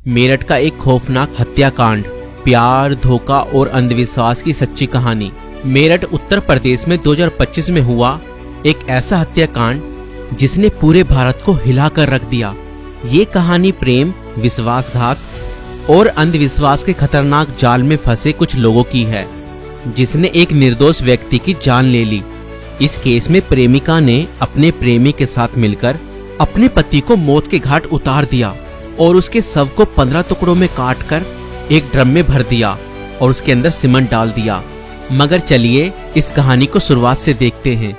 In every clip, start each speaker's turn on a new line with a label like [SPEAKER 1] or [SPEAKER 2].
[SPEAKER 1] मेरठ का एक खौफनाक हत्याकांड, प्यार, धोखा और अंधविश्वास की सच्ची कहानी। मेरठ उत्तर प्रदेश में 2025 में हुआ एक ऐसा हत्याकांड जिसने पूरे भारत को हिलाकर रख दिया। ये कहानी प्रेम, विश्वासघात और अंधविश्वास के खतरनाक जाल में फंसे कुछ लोगों की है, जिसने एक निर्दोष व्यक्ति की जान ले ली। इस केस में प्रेमिका ने अपने प्रेमी के साथ मिलकर अपने पति को मौत के घाट उतार दिया और उसके शव को 15 टुकड़ों में काटकर एक ड्रम में भर दिया और उसके अंदर सीमेंट डाल दिया। मगर चलिए इस कहानी को शुरुआत से देखते हैं।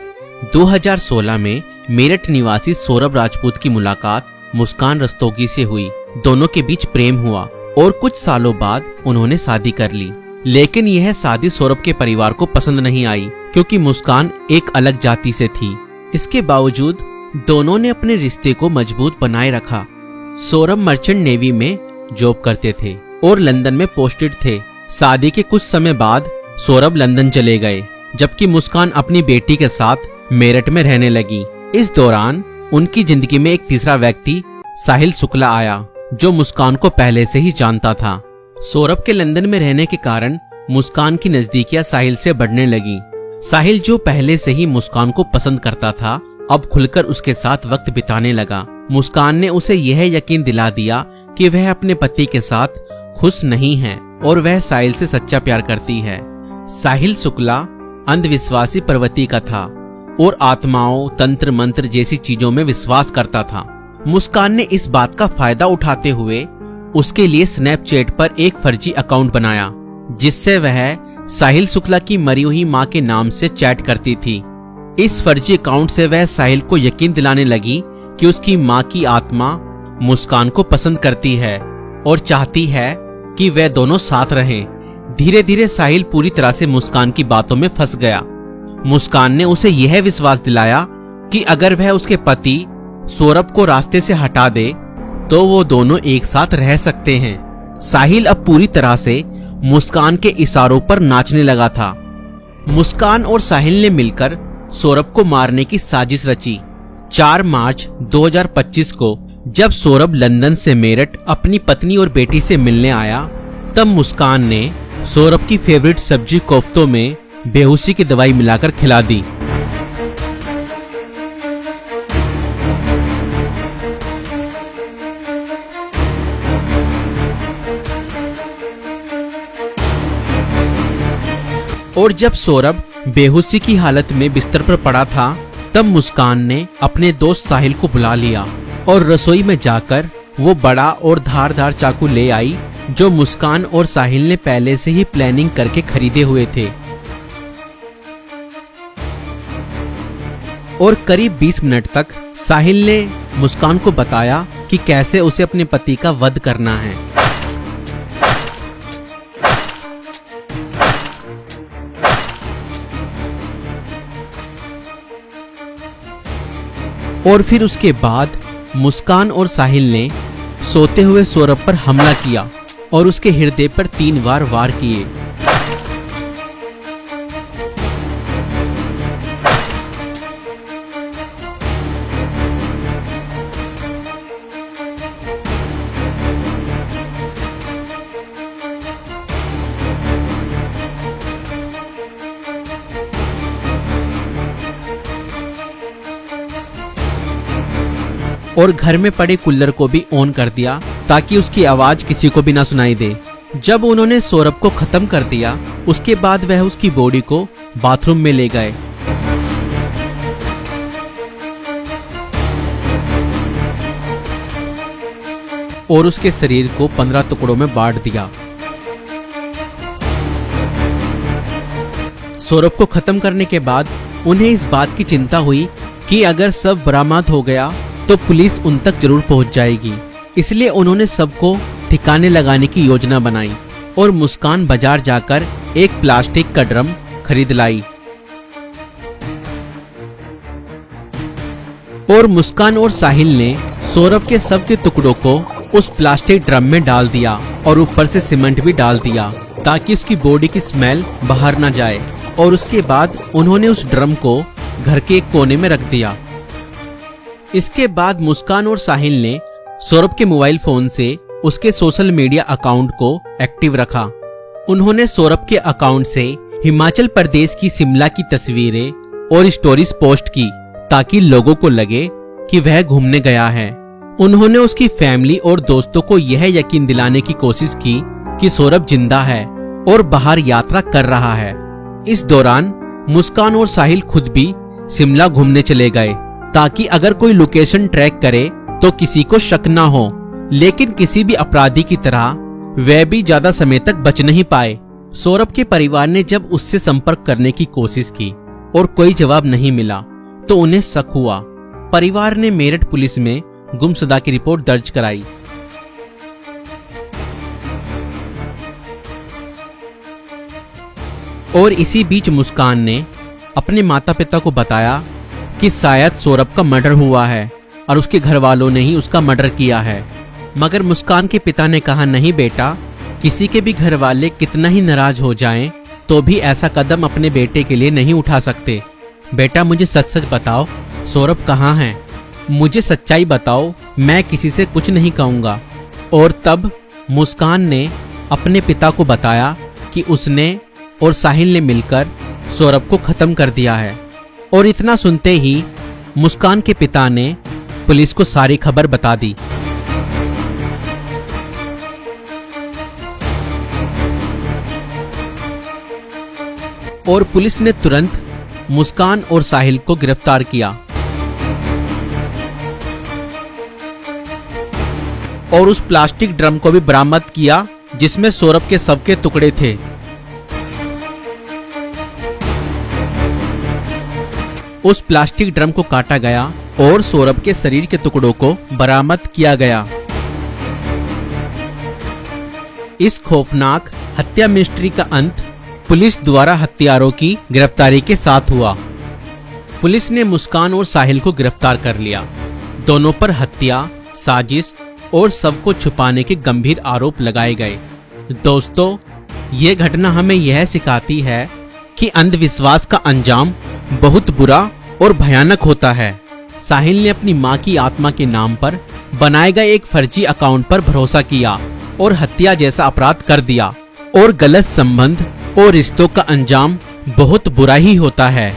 [SPEAKER 1] 2016 में मेरठ निवासी सौरभ राजपूत की मुलाकात मुस्कान रस्तोगी से हुई। दोनों के बीच प्रेम हुआ और कुछ सालों बाद उन्होंने शादी कर ली। लेकिन यह शादी सौरभ के परिवार को पसंद नहीं आई, क्योंकि मुस्कान एक अलग जाति से थी। इसके बावजूद दोनों ने अपने रिश्ते को मजबूत बनाए रखा। सौरभ मर्चेंट नेवी में जॉब करते थे और लंदन में पोस्टेड थे। शादी के कुछ समय बाद सौरभ लंदन चले गए, जबकि मुस्कान अपनी बेटी के साथ मेरठ में रहने लगी। इस दौरान उनकी जिंदगी में एक तीसरा व्यक्ति साहिल शुक्ला आया, जो मुस्कान को पहले से ही जानता था। सौरभ के लंदन में रहने के कारण मुस्कान की नजदीकियां साहिल से बढ़ने लगी। साहिल, जो पहले से ही मुस्कान को पसंद करता था, अब खुलकर उसके साथ वक्त बिताने लगा। मुस्कान ने उसे यह यकीन दिला दिया कि वह अपने पति के साथ खुश नहीं है और वह साहिल से सच्चा प्यार करती है। साहिल शुक्ला अंधविश्वासी प्रवृत्ति का था और आत्माओं, तंत्र मंत्र जैसी चीजों में विश्वास करता था। मुस्कान ने इस बात का फायदा उठाते हुए उसके लिए स्नैपचैट पर एक फर्जी अकाउंट बनाया, जिससे वह साहिल शुक्ला की मरी हुई मां के नाम से चैट करती थी। इस फर्जी अकाउंट से वह साहिल को यकीन दिलाने लगी कि उसकी मां की आत्मा मुस्कान को पसंद करती है और चाहती है कि वे दोनों साथ रहें। धीरे धीरे साहिल पूरी तरह से मुस्कान की बातों में फंस गया। मुस्कान ने उसे यह विश्वास दिलाया कि अगर वह उसके पति सौरभ को रास्ते से हटा दे तो वो दोनों एक साथ रह सकते हैं। साहिल अब पूरी तरह से मुस्कान के इशारों पर नाचने लगा था। मुस्कान और साहिल ने मिलकर सौरभ को मारने की साजिश रची। 4 मार्च 2025 को जब सौरभ लंदन से मेरठ अपनी पत्नी और बेटी से मिलने आया, तब मुस्कान ने सौरभ की फेवरेट सब्जी कोफ्तों में बेहोशी की दवाई मिलाकर खिला दी। और जब सौरभ बेहोशी की हालत में बिस्तर पर पड़ा था, तब मुस्कान ने अपने दोस्त साहिल को बुला लिया और रसोई में जाकर वो बड़ा और धारदार चाकू ले आई, जो मुस्कान और साहिल ने पहले से ही प्लानिंग करके खरीदे हुए थे। और करीब 20 मिनट तक साहिल ने मुस्कान को बताया कि कैसे उसे अपने पति का वध करना है। और फिर उसके बाद मुस्कान और साहिल ने सोते हुए सौरभ पर हमला किया और उसके हृदय पर 3 बार वार किए। और घर में पड़े कूलर को भी ऑन कर दिया ताकि उसकी आवाज किसी को भी ना सुनाई दे। जब उन्होंने सौरभ को खत्म कर दिया, उसके बाद वह उसकी बॉडी को बाथरूम में ले गए। और उसके शरीर को 15 टुकड़ों में बांट दिया। सौरभ को खत्म करने के बाद उन्हें इस बात की चिंता हुई कि अगर सब बरामद हो गया तो पुलिस उन तक जरूर पहुंच जाएगी। इसलिए उन्होंने सबको ठिकाने लगाने की योजना बनाई और मुस्कान बाजार जाकर एक प्लास्टिक का ड्रम खरीद लाई। और मुस्कान और साहिल ने सौरभ के शव के टुकड़ों को उस प्लास्टिक ड्रम में डाल दिया और ऊपर से सीमेंट भी डाल दिया ताकि उसकी बॉडी की स्मेल बाहर ना जाए। और उसके बाद उन्होंने उस ड्रम को घर के एक कोने में रख दिया। इसके बाद मुस्कान और साहिल ने सौरभ के मोबाइल फोन से उसके सोशल मीडिया अकाउंट को एक्टिव रखा। उन्होंने सौरभ के अकाउंट से हिमाचल प्रदेश की शिमला की तस्वीरें और स्टोरीज पोस्ट की ताकि लोगों को लगे कि वह घूमने गया है। उन्होंने उसकी फैमिली और दोस्तों को यह यकीन दिलाने की कोशिश की कि सौरभ जिंदा है और बाहर यात्रा कर रहा है। इस दौरान मुस्कान और साहिल खुद भी शिमला घूमने चले गए ताकि अगर कोई लोकेशन ट्रैक करे तो किसी को शक ना हो। लेकिन किसी भी अपराधी की तरह वह भी ज्यादा समय तक बच नहीं पाए। सौरभ के परिवार ने जब उससे संपर्क करने की कोशिश की और कोई जवाब नहीं मिला तो उन्हें शक हुआ। परिवार ने मेरठ पुलिस में गुमशुदा की रिपोर्ट दर्ज कराई। और इसी बीच मुस्कान ने अपने माता पिता को बताया कि शायद सौरभ का मर्डर हुआ है और उसके घर वालों ने ही उसका मर्डर किया है। मगर मुस्कान के पिता ने कहा, नहीं बेटा, किसी के भी घर वाले कितना ही नाराज हो जाएं तो भी ऐसा कदम अपने बेटे के लिए नहीं उठा सकते। बेटा, मुझे सच सच बताओ, सौरभ कहाँ है? मुझे सच्चाई बताओ, मैं किसी से कुछ नहीं कहूँगा। और तब मुस्कान ने अपने पिता को बताया कि उसने और साहिल ने मिलकर सौरभ को खत्म कर दिया है। और इतना सुनते ही मुस्कान के पिता ने पुलिस को सारी खबर बता दी। और पुलिस ने तुरंत मुस्कान और साहिल को गिरफ्तार किया और उस प्लास्टिक ड्रम को भी बरामद किया जिसमें सौरभ के शव के टुकड़े थे। उस प्लास्टिक ड्रम को काटा गया और सौरभ के शरीर के टुकड़ों को बरामद किया गया। इस खौफनाक हत्या मिस्ट्री का अंत पुलिस द्वारा हत्यारों की गिरफ्तारी के साथ हुआ। पुलिस ने मुस्कान और साहिल को गिरफ्तार कर लिया। दोनों पर हत्या, साजिश और शव को छुपाने के गंभीर आरोप लगाए गए। दोस्तों, ये घटना हमें यह सिखाती है कि अंधविश्वास का अंजाम बहुत बुरा और भयानक होता है। साहिल ने अपनी मां की आत्मा के नाम पर बनाए गए एक फर्जी अकाउंट पर भरोसा किया और हत्या जैसा अपराध कर दिया। और गलत संबंध और रिश्तों का अंजाम बहुत बुरा ही होता है।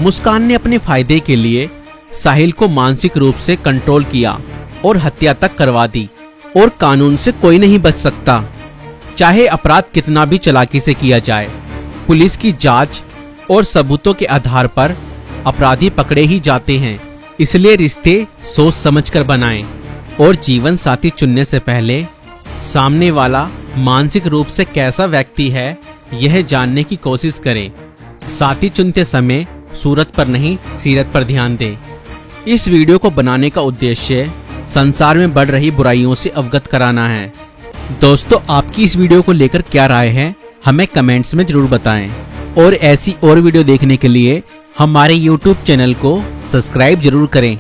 [SPEAKER 1] मुस्कान ने अपने फायदे के लिए साहिल को मानसिक रूप से कंट्रोल किया और हत्या तक करवा दी। और कानून से कोई नहीं बच सकता, चाहे अपराध कितना भी चालाकी से किया जाए। पुलिस की जांच और सबूतों के आधार पर अपराधी पकड़े ही जाते हैं। इसलिए रिश्ते सोच समझकर बनाएं और जीवन साथी चुनने से पहले सामने वाला मानसिक रूप से कैसा व्यक्ति है यह जानने की कोशिश करें। साथी चुनते समय सूरत पर नहीं, सीरत पर ध्यान दें। इस वीडियो को बनाने का उद्देश्य संसार में बढ़ रही बुराइयों से अवगत कराना है। दोस्तों, आपकी इस वीडियो को लेकर क्या राय है हमें कमेंट्स में जरूर बताएं। और ऐसी और वीडियो देखने के लिए हमारे YouTube चैनल को सब्सक्राइब जरूर करें।